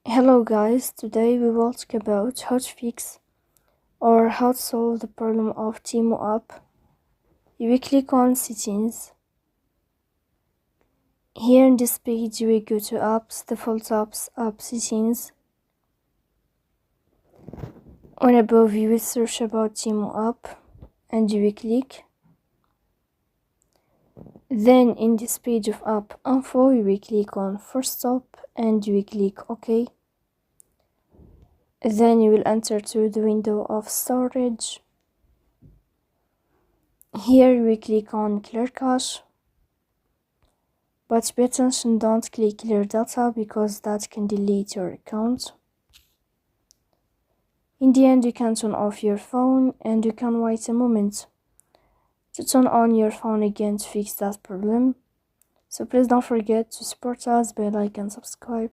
Hello guys, today we will talk about how to fix or how to solve the problem of Temu app. You will click on settings. Here in this page you will go to apps, default apps, app settings. On above you will search about Temu app and you will click. Then in this page of app info you will click on first stop and you will click OK. Then you will enter to the window of storage. Here we click on clear cache, but pay attention, don't click clear data because that can delete your account. In the end you can turn off your phone and you can wait a moment to turn on your phone again to fix that problem. So please don't forget to support us by like and subscribe.